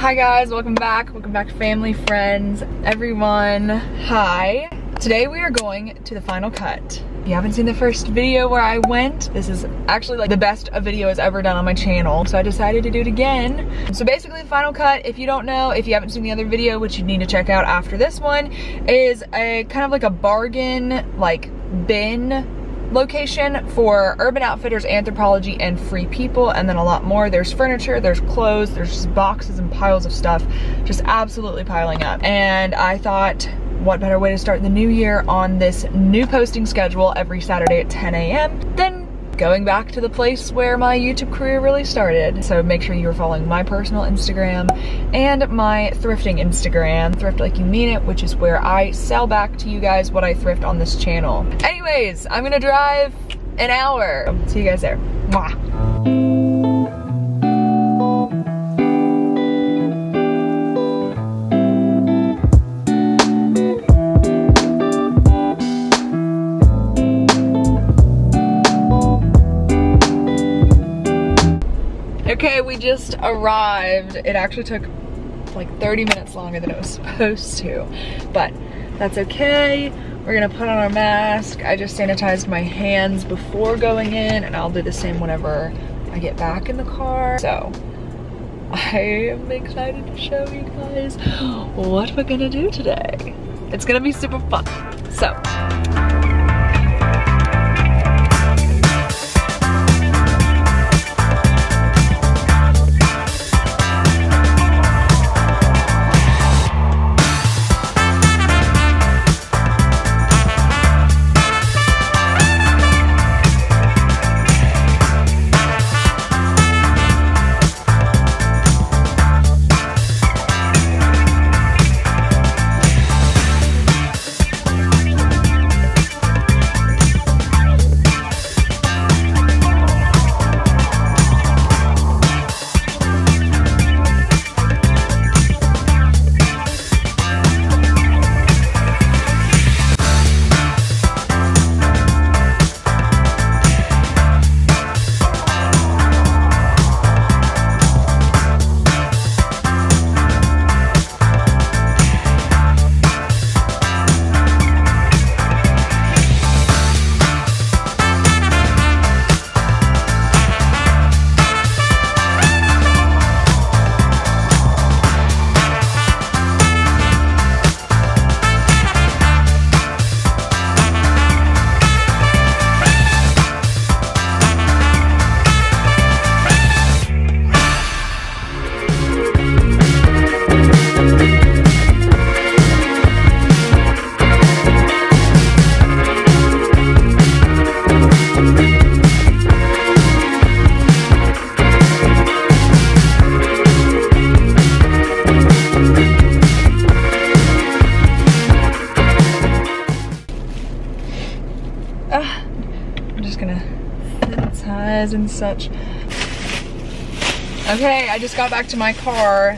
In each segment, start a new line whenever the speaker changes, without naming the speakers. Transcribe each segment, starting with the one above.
Hi guys, welcome back family, friends, everyone. Hi. Today we are going to the final cut. If you haven't seen the first video where I went, this is actually like the best a video has ever done on my channel, so I decided to do it again. So basically the final cut, if you don't know, if you haven't seen the other video, which you need to check out after this one, is a kind of like a bargain, like bin location for Urban Outfitters, Anthropologie, and Free People, and then a lot more. There's furniture, there's clothes, there's just boxes and piles of stuff just absolutely piling up. And I thought, what better way to start the new year on this new posting schedule every Saturday at 10 a.m. than going back to the place where my YouTube career really started. So make sure you're following my personal Instagram and my thrifting Instagram, Thrift Like You Mean It, which is where I sell back to you guys what I thrift on this channel. Anyways, I'm gonna drive an hour. See you guys there. Mwah. Okay, we just arrived. It actually took like 30 minutes longer than it was supposed to, but that's okay. We're gonna put on our mask. I just sanitized my hands before going in, and I'll do the same whenever I get back in the car. So I am excited to show you guys what we're gonna do today. It's gonna be super fun. So. I'm just gonna sanitize and such. Okay, I just got back to my car.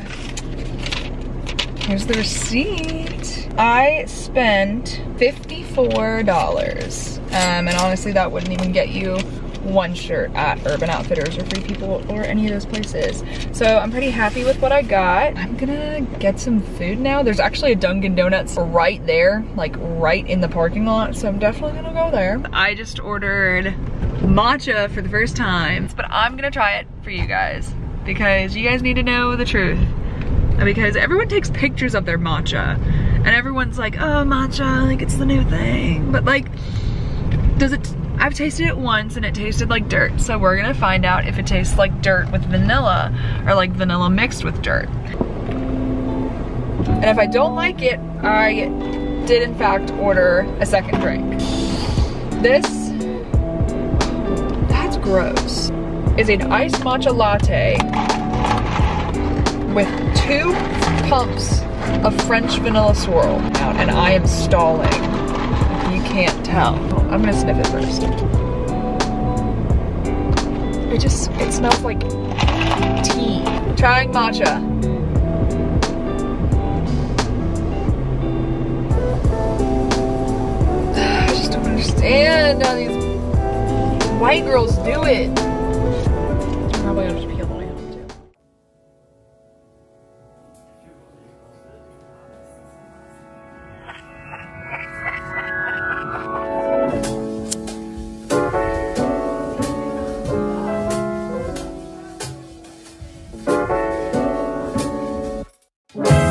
Here's the receipt. I spent $54. And honestly, that wouldn't even get you one shirt at Urban Outfitters or Free People or any of those places. So I'm pretty happy with what I got. I'm gonna get some food now. There's actually a Dunkin' Donuts right there, like right in the parking lot. So I'm definitely gonna go there. I just ordered matcha for the first time, but I'm gonna try it for you guys because you guys need to know the truth. Because everyone takes pictures of their matcha and everyone's like, oh, matcha, like it's the new thing. But like, does it, I've tasted it once and it tasted like dirt. So we're gonna find out if it tastes like dirt with vanilla or like vanilla mixed with dirt. And if I don't like it, I did in fact order a second drink. This, that's gross, is an iced matcha latte with 2 pumps of French vanilla swirl out, and I am stalling. You can't tell. I'm gonna sniff it first. It smells like tea. Trying matcha. I just don't understand how these white girls do it. I'm probably gonna just peel the way home too. Bye.